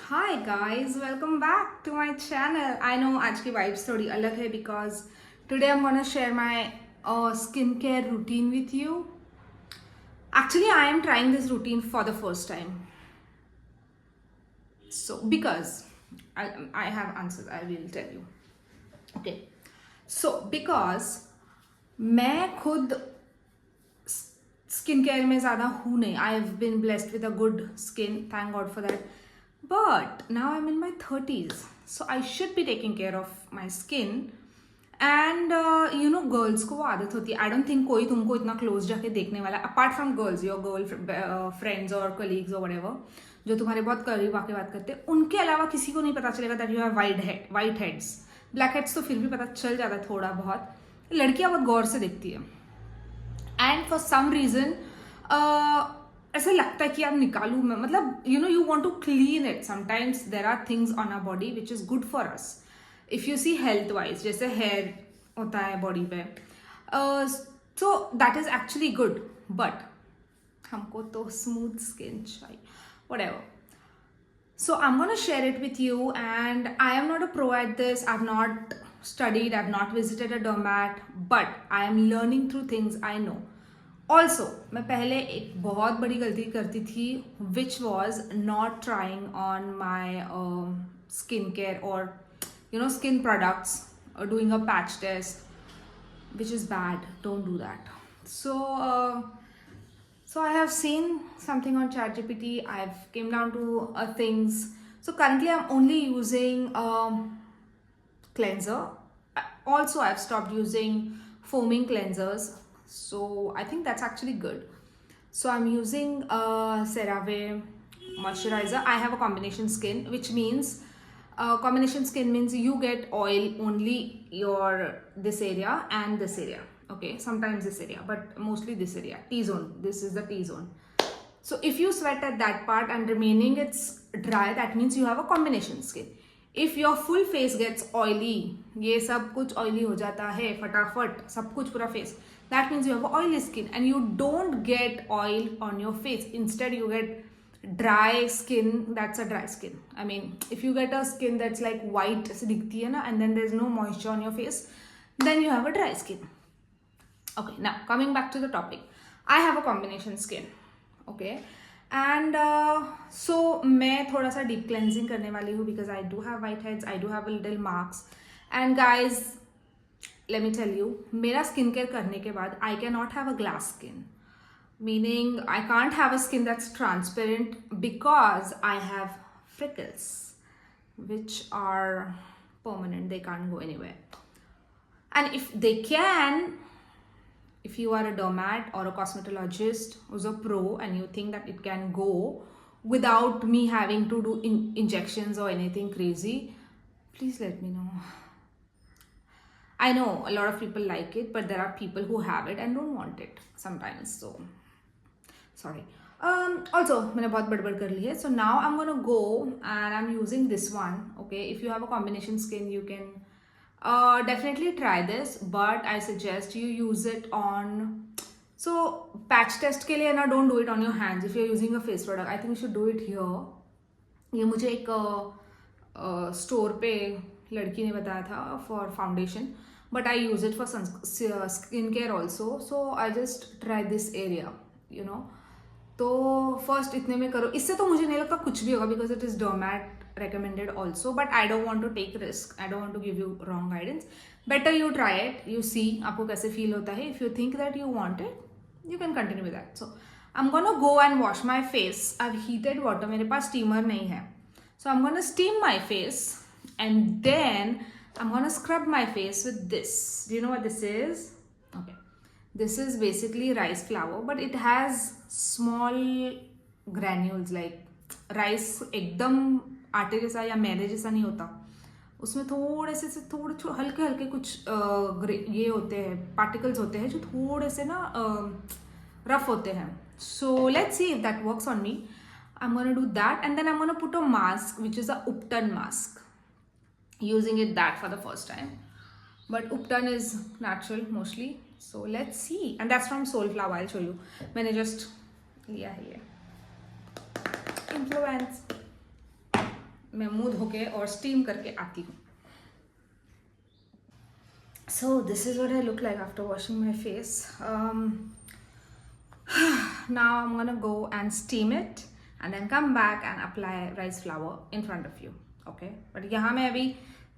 Hi guys, welcome back to my channel. I know आज की vibes थोड़ी अलग है because today I'm gonna share my skincare routine with you. Actually, I am trying this routine for the first time. So because I have answers, I will tell you. Okay. So because मैं खुद skin care में ज़्यादा हूँ नहीं. I have been blessed with a good skin, thank God for that. But now I am in my 30s, so I should be taking care of my skin. And you know girls को वो आदत होती है. I don't think कोई तुमको इतना close जाके देखने वाला है apart from girls, your girl friends और कलीग्स और व्हाटएवर, जो तुम्हारे बहुत करीब आके बात करते हैं. उनके अलावा किसी को नहीं पता चलेगा that you have white heads. Black heads तो फिर भी पता चल जाता है थोड़ा बहुत. लड़कियां बहुत गौर से देखती है. एंड फॉर सम रीजन ऐसा लगता है कि यार निकालू मैं, मतलब you want to clean it. Sometimes there are things on a body which is good for us. If you see health wise, जैसे हेयर होता है बॉडी पे, so that is actually good. But हमको तो स्मूथ स्किन चाहिए, whatever. So I'm going to share it with you, and I am not a pro at this. I've not studied, I've not visited a dermat, but I am learning through things I know. Also, मैं पहले एक बहुत बड़ी गलती करती थी, which was not trying on my skincare or skin products, or doing a patch test, which is bad. Don't do that. So I have seen something on ChatGPT. I've came down to things. So currently I'm only using cleanser. Also, I've stopped using foaming cleansers. So I think that's actually good. So I'm using CeraVe moisturizer. I have a combination skin, which means combination skin means you get oil only this area and this area. Okay, sometimes this area, but mostly this area, T-zone. This is the T-zone. So if you sweat at that part and remaining it's dry, that means you have a combination skin. If your full face gets oily, ये सब कुछ oily हो जाता है फटाफट, सब कुछ पूरा face, that means you have a oily skin and you don't get oil on your face. Instead you get dry skin. That's a dry skin. I mean, if you get a skin that's like white ऐसे दिखती है ना, and then there's no moisture on your face, then you have a dry skin. Okay, now coming back to the topic, I have a combination skin. Okay, and so मैं थोड़ा सा deep cleansing करने वाली हूँ because I do have whiteheads, I do have little marks. And guys, let me tell you, मेरा skincare करने के बाद I cannot have a glass skin, meaning I can't have a skin that's transparent because I have freckles which are permanent. They can't go anywhere. And if they can, if you are a dermat or a cosmetologist who's a pro and you think that it can go without me having to do injections or anything crazy, please let me know. I know a lot of people like it, but there are people who have it and don't want it sometimes, so sorry. Also मैंने बहुत बड़बड़ कर ली है. So now I'm gonna go and I'm using this one. Okay, if you have a combination skin, you can definitely try this, but I suggest you use it on, so patch test के लिए ना, don't do it on your hands. If you're using a face product, I think you should do it here. ये मुझे एक store पे लड़की ने बताया था for foundation, but I use it for skin care also. So I just try this area, you know. तो first इतने में करो. इससे तो मुझे नहीं लगता कुछ भी होगा because it is dermat recommended also, but I don't want to take risk. I don't want to give you wrong guidance. Better you try it, you see आपको कैसे feel होता है. If you think that you want it, you can continue with that. So I'm gonna go and wash my face. I've heated water. मेरे पास steamer नहीं है, so I'm gonna steam my face and then I'm gonna scrub my face with this. Do you know what this is? Okay, this is basically rice flour, but it has small granules. Like rice एकदम आटे जैसा या मैदे जैसा नहीं होता. उसमें थोड़े से थोड़े हल्के हल्के कुछ ये होते हैं, पार्टिकल्स होते हैं जो थोड़े से ना रफ होते हैं. So let's see if that works on me. I am gonna do that and then I am gonna put a mask which is a Upton mask, using it that for the first time. But Upton is natural mostly, so let's see. And that's from Soulflower. I'll show you. मैंने just लिया है ये influence. मैं मुंह धो के और steam करके आती हूँ. So this is what I look like after washing my face. Now I'm gonna go and steam it and then come back and apply rice flour in front of you. Okay? But यहाँ मैं अभी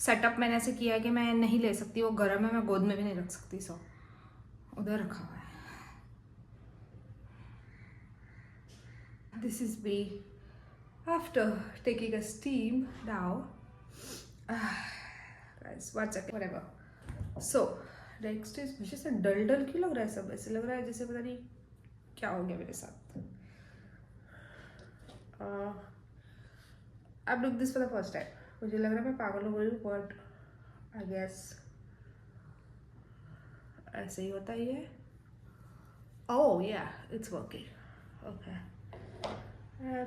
setup मैंने ऐसे किया है कि मैं नहीं ले सकती, वो गर्म है, मैं गोद में भी नहीं रख सकती, सो उधर रखा हुआ है. This is me after taking a steam now. Guys, 1 second, whatever. So next is, मुझे से डल क्यों लग रहा है सब, ऐसे लग रहा है जैसे पता नहीं क्या हो गया मेरे साथ. I've looked this for the first time. मुझे लग रहा है मैं पागल हो गई हूँ, but I guess ऐसे ही होता ही है. Oh yeah, it's working. Okay.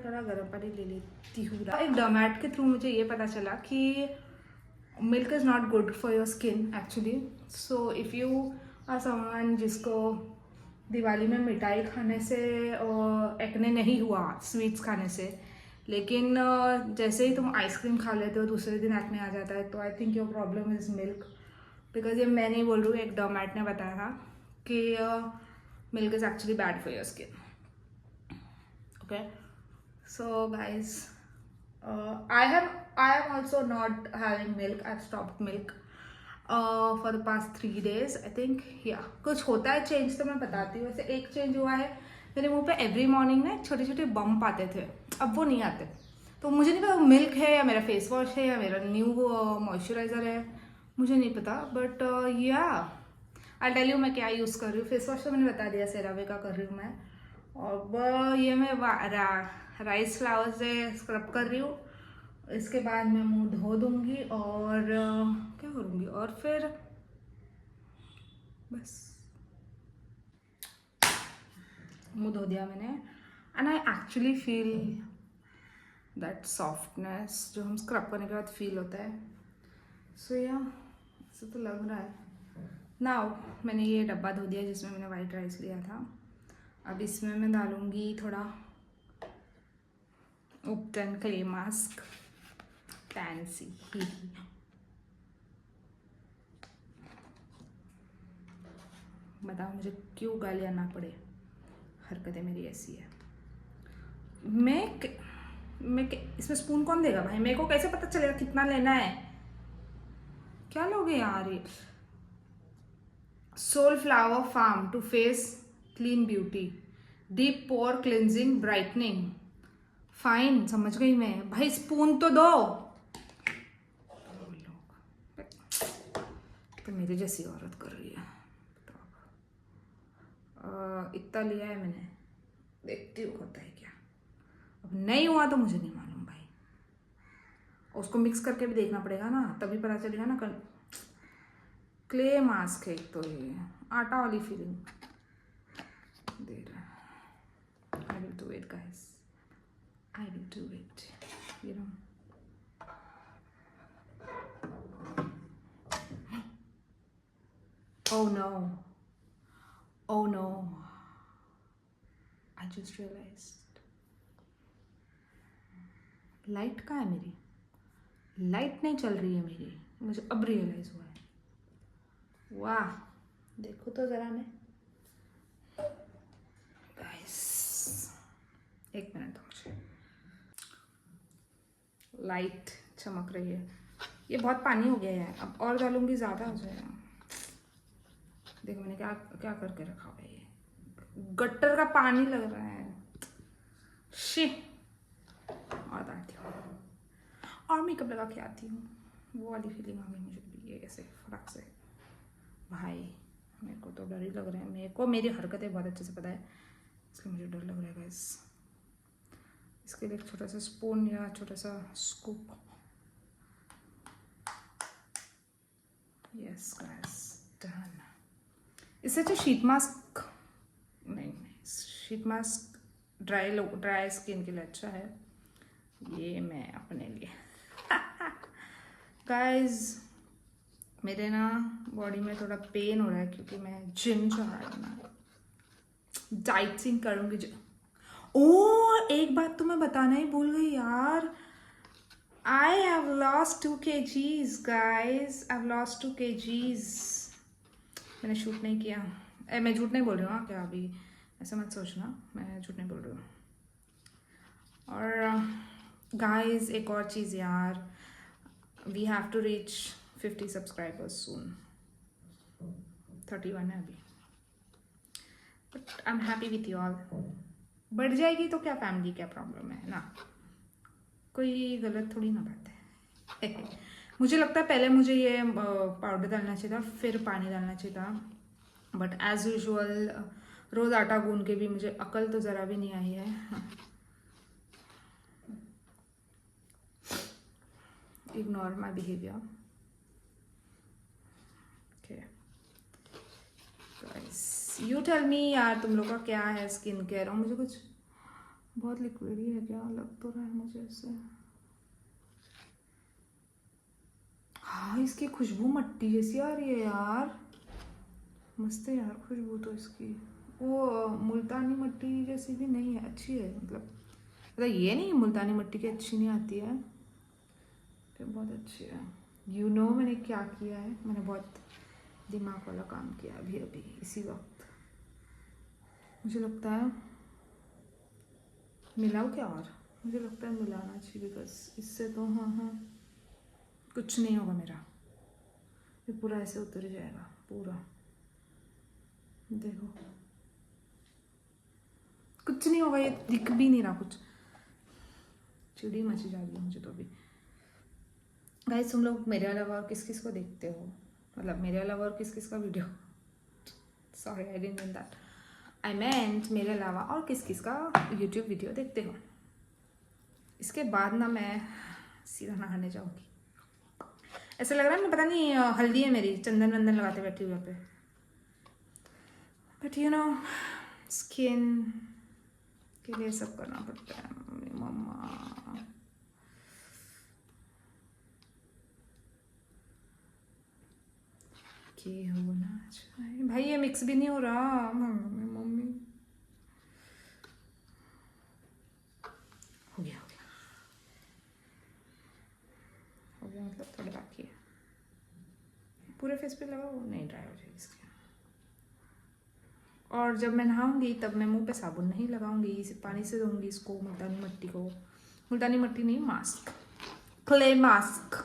थोड़ा गर्म पानी ले लेती हूँ. एक डर्मैट के थ्रू मुझे ये पता चला कि milk is not good for your skin actually. So if you are someone जिसको दिवाली में मिठाई खाने से एक्ने नहीं हुआ, स्वीट्स खाने से, लेकिन जैसे ही तुम आइसक्रीम खा लेते हो दूसरे दिन एक्ने आ जाता है, तो I think your problem is milk. Because ये मैं नहीं बोल रही हूँ, एक डर्मैट ने बताया था कि milk is actually bad for your skin. Okay. So guys, I am also not having milk. I've stopped milk for the past 3 days. I think yeah, कुछ होता है चेंज, तो मैं बताती हूँ. वैसे एक चेंज हुआ है, मेरे मुंह पे एवरी मॉर्निंग ना छोटे छोटे बम्प आते थे, अब वो नहीं आते. तो मुझे नहीं पता वो मिल्क है या मेरा फेस वॉश है या मेरा न्यू मॉइस्चराइजर है, मुझे नहीं पता. बट या आई टेल यू मैं क्या यूज़ कर रही हूँ. फेस वॉश तो मैंने बता दिया, सेरावे का कर रही हूँ मैं. और ये मैं राइस फ्लावर से स्क्रब कर रही हूँ. इसके बाद मैं मुंह धो दूँगी और क्या करूँगी, और फिर बस मुंह धो दिया मैंने. And I actually feel that softness जो हम स्क्रब करने के बाद फील होता है. सो या ऐसा तो लग रहा है. नाउ मैंने ये डब्बा धो दिया जिसमें मैंने वाइट राइस लिया था. अब इसमें मैं डालूँगी थोड़ा उपटन क्ले मास्क फैंसी. बताओ मुझे क्यों गालियाँ ना पड़े, हरकतें मेरी ऐसी है. मैं इसमें स्पून कौन देगा भाई, मेरे को कैसे पता चलेगा कितना लेना है. क्या लोगे यार ये. Soulflower farm to face clean beauty, deep pore cleansing brightening. Fine, समझ गई मैं भाई, स्पून तो दो. तो मेरे जैसी औरत कर रही है. इतना लिया है मैंने, देखती हूँ होता है क्या. अब नहीं हुआ तो मुझे नहीं मालूम भाई, उसको मिक्स करके भी देखना पड़ेगा ना, तभी पता चलेगा ना. क्ले मास्क है तो ये आटा वाली फीलिंग दे रहा है. I will do it guys, I will do it, you know. Oh no, oh no, I just realized light कहाँ है मेरी. लाइट नहीं चल रही है मेरी, मुझे अब रियलाइज हुआ है. वाह, देखो तो जरा. मैं गाइस एक मिनट दो मुझे. लाइट चमक रही है. ये बहुत पानी हो गया है, अब और डालूंगी ज़्यादा हो जाएगा. देखो मैंने क्या क्या करके रखा हुआ है. ये गटर का पानी लग रहा है. शी. और डालती हूँ और मेकअप लगा के आती हूँ. वो वाली फीलिंग आ गई मुझे भी, ये ऐसे फटाक से. भाई मेरे को तो डर ही लग रहा है. मेरे को मेरी हरकतें बहुत अच्छे से पता है, इसलिए मुझे डर लग रहा है गाइस. इसके लिए एक छोटा सा स्पून या छोटा सा स्कूप. Yes guys, done. इससे अच्छा शीट मास्क नहीं, शीट मास्क ड्राई स्किन के लिए अच्छा है. ये मैं अपने लिए गाइस, मेरे ना बॉडी में थोड़ा पेन हो रहा है क्योंकि मैं जिम जा रही हूँ ना, डाइटिंग करूँगी. ओ एक बात तो मैं बताना ही भूल गई यार. I have lost 2 kgs, guys. I've lost 2 kgs. मैंने शूट नहीं किया. मैं झूठ नहीं बोल रही हूँ हाँ, क्या अभी ऐसा मत सोचना, मैं झूठ नहीं बोल रही हूँ. और गाइस एक और चीज़ यार, we have to reach 50 subscribers soon. 31 है अभी. But I am happy with you all. बढ़ जाएगी तो क्या, फैमिली क्या प्रॉब्लम है ना, कोई गलत थोड़ी ना बात है. मुझे लगता है पहले मुझे ये पाउडर डालना चाहिए था, फिर पानी डालना चाहिए था. बट एज यूजुअल रोज़ आटा गूंद के भी मुझे अकल तो ज़रा भी नहीं आई है. Ignore my behaviour. You tell me यार, तुम लोग का क्या है स्किन केयर. और मुझे कुछ बहुत लिक्विड ही है क्या, लग तो रहा है मुझे इससे. हाँ इसकी खुशबू मट्टी जैसी आ रही है यार, मस्त है यार खुशबू तो इसकी. वो मुल्तानी मट्टी जैसी भी नहीं है, अच्छी है. मतलब ये नहीं मुल्तानी मट्टी की अच्छी नहीं आती है, तो बहुत अच्छी है. यू नो मैंने क्या किया है, मैंने बहुत दिमाग वाला काम किया अभी अभी इसी वक्त. मुझे लगता है मिलाऊँ क्या, और मुझे लगता है मिलाना चाहिए, बिकॉज इससे तो हाँ कुछ नहीं होगा मेरा. ये पूरा ऐसे उतर जाएगा पूरा. देखो कुछ नहीं होगा, ये दिख भी नहीं रहा कुछ. चिड़ी मची जा रही है मुझे तो अभी. गाइस तुम लोग मेरे अलावा और किस किस को देखते हो, मतलब मेरे अलावा और किस किस का video, sorry I didn't mean that, I meant मेरे अलावा और किस किस का यूट्यूब वीडियो देखते हो. इसके बाद ना मैं सीधा नहाने जाऊँगी. ऐसा लग रहा है मैं पता नहीं हल्दी है मेरी, चंदन वंदन लगाते बैठी हुई पे. बट यू नो स्किन के लिए सब करना पड़ता है. मम्मा के होना चाहिए भाई, ये मिक्स भी नहीं हो रहा. मम्मी हो गया मतलब थोड़ा बाकी है. पूरे फेस पे लगा वो नहीं ड्राई हो जाएगी इसके. और जब मैं नहाऊंगी तब मैं मुंह पे साबुन नहीं लगाऊंगी, इसे पानी से धोऊंगी इसको, मुल्तानी मट्टी को. मुल्तानी मट्टी नहीं, mask, clay mask.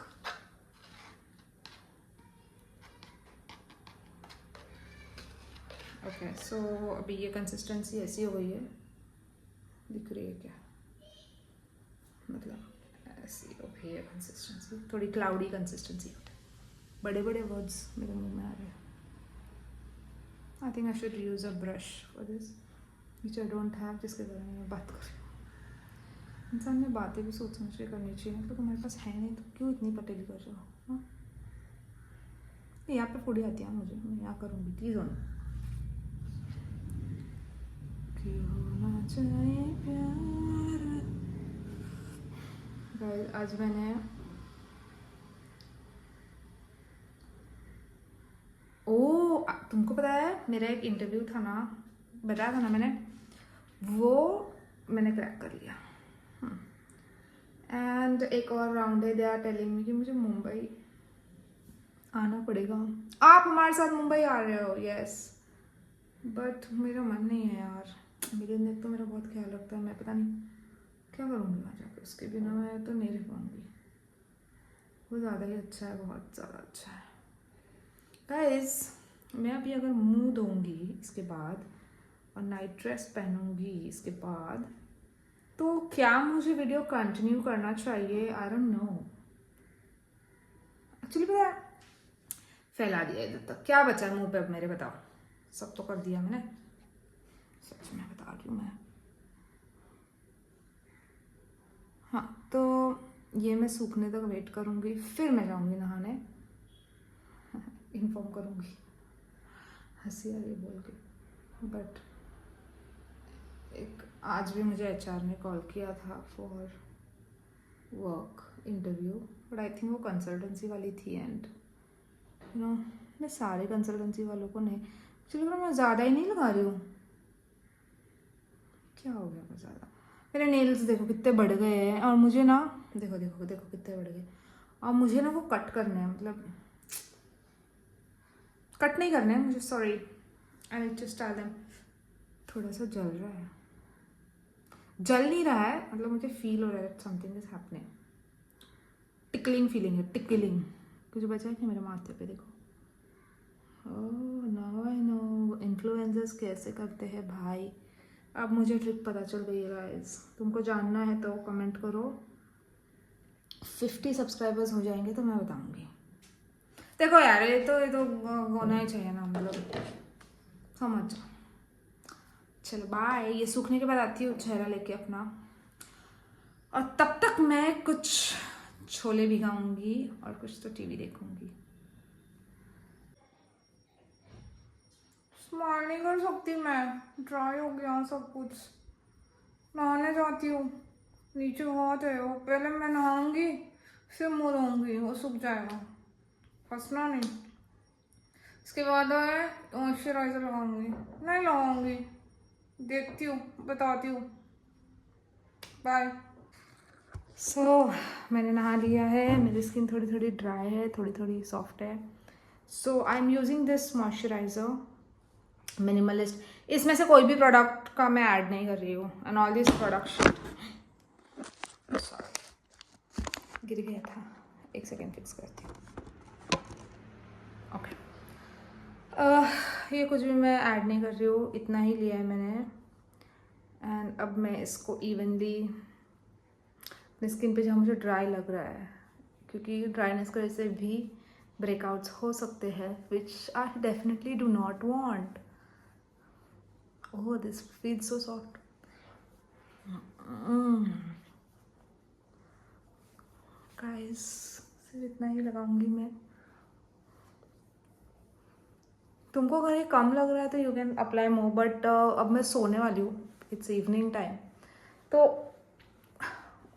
Okay so अभी ये कंसिस्टेंसी ऐसी हो गई है, दिख रही है क्या, मतलब ऐसी हो गई है कंसिस्टेंसी, थोड़ी क्लाउडी कंसिस्टेंसी. बड़े बड़े वर्ड्स मेरे मुंह में आ रहे हैं. I think I should use a brush for this which I don't have, जिसके बारे में मैं बात कर रही हूँ. इंसान में बातें भी सोच समझ के करनी चाहिए. मतलब तुम्हारे पास है नहीं तो क्यों इतनी पटेली कर रहे हो. हाँ यहाँ पे फूडी आती है मुझे, मैं यहाँ करूँगी प्लीज़. ऑन होना चाहिए प्यार. आज मैंने तुमको पता है मेरा एक इंटरव्यू था ना, बताया था ना मैंने, वो मैंने क्रैक कर लिया. एंड एक और राउंड है, दे आर टेलिंग मी कि मुझे मुंबई आना पड़ेगा. आप हमारे साथ मुंबई आ रहे हो, यस, बट मेरा मन नहीं है यार. मेरे अंदर तो मेरा बहुत ख्याल रखता है, मैं पता नहीं क्या करूँगी वहाँ जाकर, उसके बिना मैं तो नहीं रह पाऊँगी. वो ज़्यादा ही अच्छा है, बहुत ज़्यादा अच्छा है. गाइस मैं अभी अगर मुंह धोऊंगी इसके बाद और नाइट ड्रेस पहनूंगी इसके बाद, तो क्या मुझे वीडियो कंटिन्यू करना चाहिए, आई डोंट नो. एक्चुअली पता है फैला दिया इधर तक, क्या बचा है मुंह पे अब मेरे, बताओ. सब तो कर दिया मैंने, सच में बता रही हूँ मैं. हाँ तो ये मैं सूखने तक वेट करूँगी, फिर मैं जाऊँगी नहाने. इन्फॉर्म करूँगी. हंसी आ रही बोल के, बट एक आज भी मुझे एचआर ने कॉल किया था for work interview, but I think वो कंसल्टेंसी वाली थी. एंड यू नो मैं सारे कंसल्टेंसी वालों को नहीं, चलो मैं ज़्यादा ही नहीं लगा रही हूँ. क्या हो गया बहुत ज़्यादा. मेरे नेल्स देखो कितने बढ़ गए हैं, और मुझे ना देखो देखो देखो कितने बढ़ गए। और मुझे ना वो कट करने हैं, मतलब कट नहीं करने हैं मुझे, sorry, I need to style them. थोड़ा सा जल रहा है, जल नहीं रहा है, मतलब मुझे फील हो रहा है something is happening, tickling feeling है, टिकलिंग। कुछ बचा है क्या मेरे माथे पे? देखो, ओह नाउ आई नो इन्फ्लुएंसर्स कैसे करते हैं भाई। अब मुझे ट्रिक पता चल गई है गाइस, तुमको जानना है तो कमेंट करो। 50 सब्सक्राइबर्स हो जाएंगे तो मैं बताऊंगी। देखो यार, ये तो होना ही चाहिए ना, मतलब समझ जाओ। चलो बाय, ये सूखने के बाद आती हूँ चेहरा लेके अपना, और तब तक मैं कुछ छोले भिगाऊंगी और कुछ तो टीवी देखूंगी। स्माइल नहीं कर सकती मैं, ड्राई हो गया सब कुछ। नहाने जाती हूँ, नीचे हाथ है वो, पहले मैं नहाऊंगी फिर मुँह धोऊंगी, वो सूख जाएगा, फंसना नहीं। इसके बाद है मॉइस्चराइजर लगाऊंगी, नहीं लगाऊंगी, देखती हूँ, बताती हूँ। बाय। मैंने नहा लिया है, मेरी स्किन थोड़ी थोड़ी ड्राई है, थोड़ी थोड़ी सॉफ्ट है। So I am using this moisturiser Minimalist. इसमें से कोई भी प्रोडक्ट का मैं ऐड नहीं कर रही हूँ, and all this products, sorry गिर गया था, एक सेकेंड फिक्स करती हूँ। ओके, ये कुछ भी मैं ऐड नहीं कर रही हूँ, इतना ही लिया है मैंने। एंड अब मैं इसको इवनली अपनी स्किन पे जहाँ मुझे ड्राई लग रहा है, क्योंकि ड्राइनेस की वजह से भी ब्रेकआउट्स हो सकते हैं, which I definitely do not want. Oh this feels so soft. Guys सिर्फ इतना ही लगाऊंगी मैं। तुमको अगर ये कम लग रहा है तो you can apply more, but अब मैं सोने वाली हूँ, इट्स इवनिंग टाइम, तो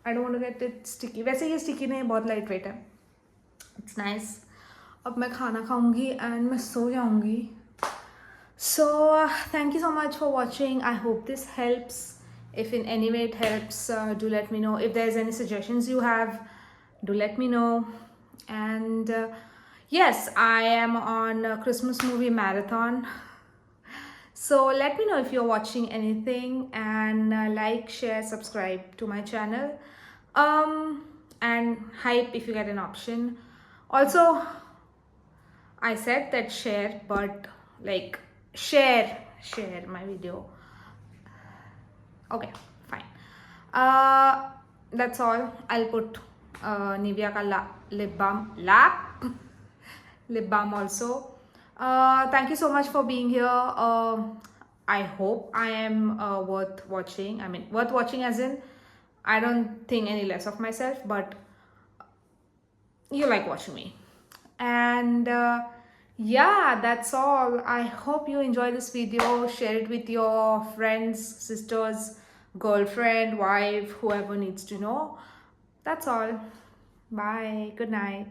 I don't want to get it sticky. वैसे ये स्टिकी नहीं है, बहुत लाइट वेट है, इट्स नाइस। अब मैं खाना खाऊंगी एंड मैं सो जाऊंगी। So, thank you so much for watching. I hope this helps. If in any way it helps, do let me know. If there's any suggestions you have, do let me know. And yes, I am on a Christmas movie marathon. So let me know if you're watching anything, and like, share, subscribe to my channel. And hype if you get an option. Also, I said that share, but like share my video. Okay, fine. That's all. I'll put Nivea ka lip balm also. Thank you so much for being here. I hope I am worth watching. I mean, worth watching as in, I don't think any less of myself, but you like watching me. And yeah, that's all. I hope you enjoy this video. Share it with your friends, sisters, girlfriend, wife, whoever needs to know. That's all. Bye. Good night.